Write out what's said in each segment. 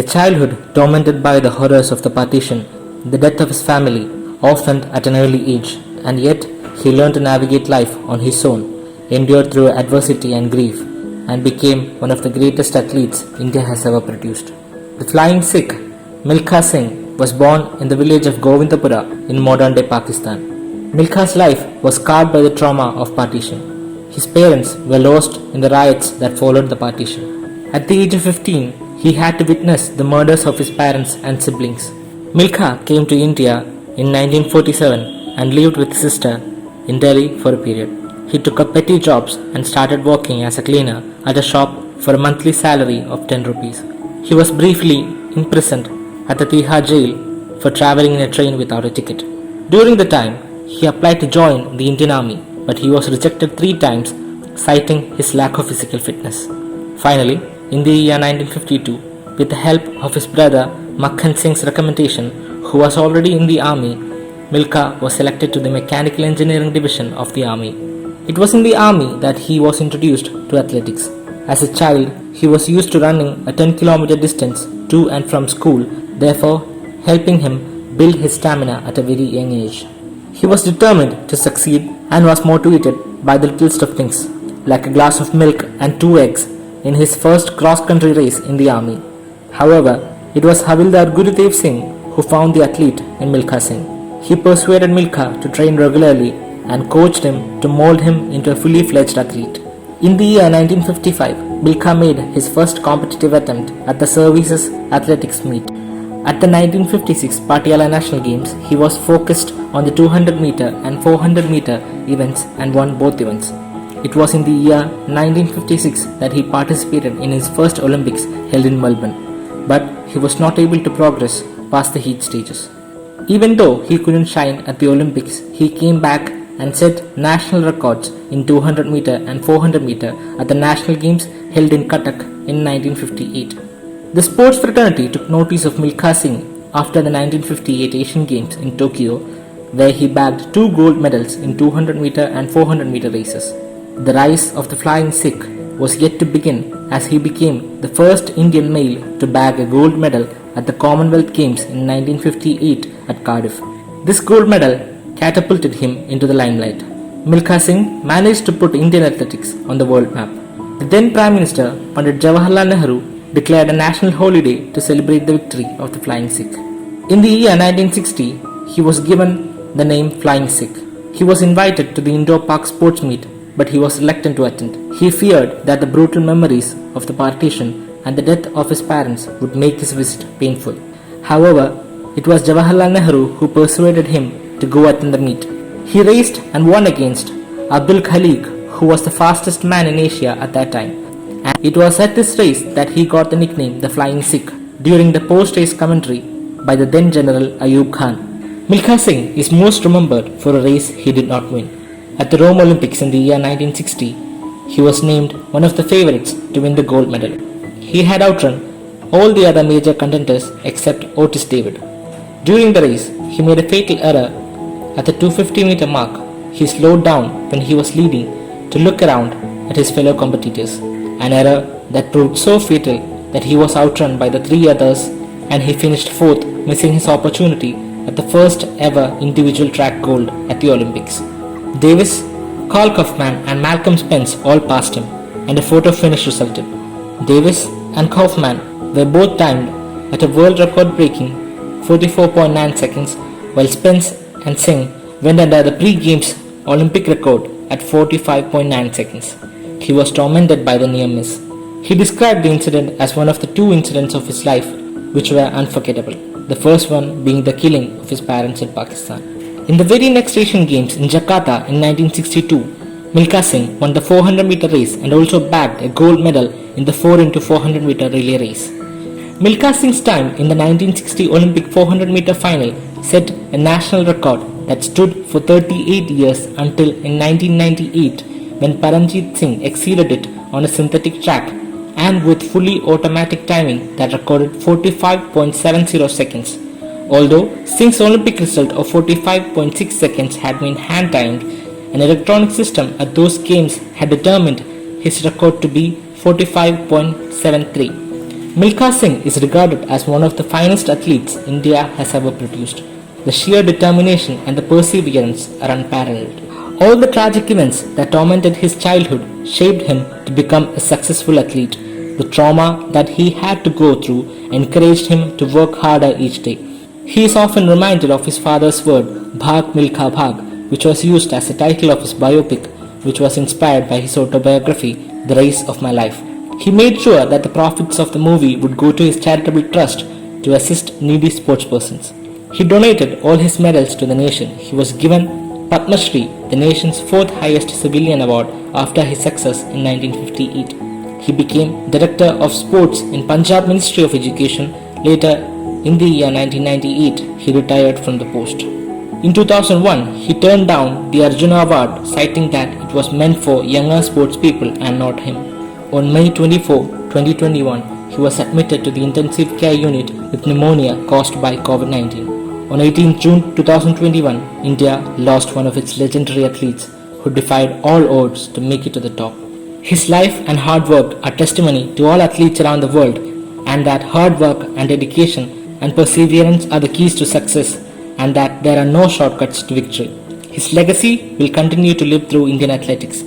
A childhood tormented by the horrors of the partition, the death of his family, often at an early age, and yet he learned to navigate life on his own, endured through adversity and grief, and became one of the greatest athletes India has ever produced. The Flying Sikh Milka Singh was born in the village of Govindapura in modern-day Pakistan. Milkha's life was scarred by the trauma of partition. His parents were lost in the riots that followed the partition. At the age of 15, he had to witness the murders of his parents and siblings. Milkha came to India in 1947 and lived with his sister in Delhi for a period. He took up petty jobs and started working as a cleaner at a shop for a monthly salary of 10 rupees. He was briefly imprisoned at the Tihar jail for traveling in a train without a ticket. During the time, he applied to join the Indian Army, but he was rejected 3 times, citing his lack of physical fitness. Finally, in the year 1952, with the help of his brother Milkha Singh's recommendation, who was already in the army, Milkha was selected to the Mechanical Engineering Division of the army. It was in the army that he was introduced to athletics. As a child, he was used to running a 10-kilometer distance to and from school, therefore helping him build his stamina at a very young age. He was determined to succeed and was motivated by the littlest of things, like a glass of milk and 2 eggs in his first cross-country race in the army. However, it was Havildar Gurudev Singh who found the athlete in Milkha Singh. He persuaded Milkha to train regularly and coached him to mold him into a fully fledged athlete. In the year 1955, Milkha made his first competitive attempt at the Services Athletics meet. At the 1956 Patiala National Games, he was focused on the 200 meter and 400 meter events and won both events. It was in the year 1956 that he participated in his first Olympics held in Melbourne, but he was not able to progress past the heat stages. Even though he couldn't shine at the Olympics, he came back and set national records in 200 meter and 400 meter at the National Games held in Cuttack in 1958. The sports fraternity took notice of Milkha Singh after the 1958 Asian Games in Tokyo, where he bagged 2 gold medals in 200 meter and 400 meter races. The rise of the Flying Sikh was yet to begin as he became the first Indian male to bag a gold medal at the Commonwealth Games in 1958 at Cardiff. This gold medal catapulted him into the limelight. Milkha Singh managed to put Indian athletics on the world map. The then Prime Minister Pandit Jawaharlal Nehru declared a national holiday to celebrate the victory of the Flying Sikh. In the year 1960, he was given the name Flying Sikh. He was invited to the Indoor Park sports meet, but he was reluctant to attend. He feared that the brutal memories of the partition and the death of his parents would make his visit painful. However, it was Jawaharlal Nehru who persuaded him to go attend the meet. He raced and won against Abdul Khalik, who was the fastest man in Asia at that time. And it was at this race that he got the nickname the Flying Sikh during the post-race commentary by the then General Ayub Khan. Milkha Singh is most remembered for a race he did not win. At the Rome Olympics in the year 1960, he was named one of the favorites to win the gold medal. He had outrun all the other major contenders except Otis David. During the race, he made a fatal error at the 250-meter mark. He slowed down when he was leading to look around at his fellow competitors, an error that proved so fatal that he was outrun by the 3 others and he finished 4th, missing his opportunity at the first ever individual track gold at the Olympics. Davis, Carl Kaufman and Malcolm Spence all passed him, and a photo finish resulted. Davis and Kaufman were both timed at a world record-breaking 44.9 seconds, while Spence and Singh went under the pre-Games Olympic record at 45.9 seconds. He was tormented by the near miss. He described the incident as one of the 2 incidents of his life which were unforgettable, the first one being the killing of his parents in Pakistan. In the very next Asian Games in Jakarta in 1962, Milkha Singh won the 400-meter race and also bagged a gold medal in the 4x400-meter relay race. Milkha Singh's time in the 1960 Olympic 400-meter final set a national record that stood for 38 years until in 1998 when Paramjit Singh exceeded it on a synthetic track and with fully automatic timing that recorded 45.70 seconds. Although Singh's Olympic result of 45.6 seconds had been hand-timed, an electronic system at those games had determined his record to be 45.73. Milkha Singh is regarded as one of the finest athletes India has ever produced. The sheer determination and the perseverance are unparalleled. All the tragic events that tormented his childhood shaped him to become a successful athlete. The trauma that he had to go through encouraged him to work harder each day. He is often reminded of his father's word, Bhag Milkha Bhag, which was used as the title of his biopic, which was inspired by his autobiography, The Race of My Life. He made sure that the profits of the movie would go to his charitable trust to assist needy sportspersons. He donated all his medals to the nation. He was given Padma Shri, the nation's fourth highest civilian award after his success in 1958. He became Director of Sports in Punjab Ministry of Education. Later, in the year 1998, he retired from the post. In 2001, he turned down the Arjuna Award, citing that it was meant for younger sports people and not him. On May 24, 2021, he was admitted to the intensive care unit with pneumonia caused by COVID-19. On 18 June 2021, India lost one of its legendary athletes who defied all odds to make it to the top. His life and hard work are testimony to all athletes around the world, and that hard work and dedication and perseverance are the keys to success, and that there are no shortcuts to victory. His legacy will continue to live through Indian athletics.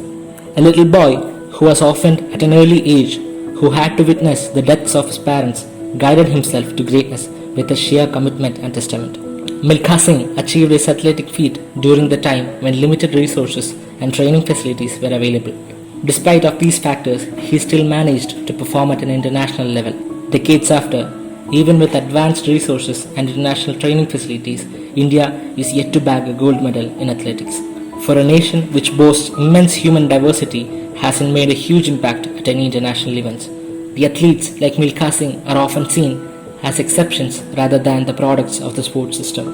A little boy who was orphaned at an early age, who had to witness the deaths of his parents, guided himself to greatness with a sheer commitment and testament. Milkha Singh achieved his athletic feat during the time when limited resources and training facilities were available. Despite of these factors, he still managed to perform at an international level. Decades after, even with advanced resources and international training facilities, India is yet to bag a gold medal in athletics. For a nation which boasts immense human diversity, hasn't made a huge impact at any international events. The athletes like Milkha Singh are often seen as exceptions rather than the products of the sports system.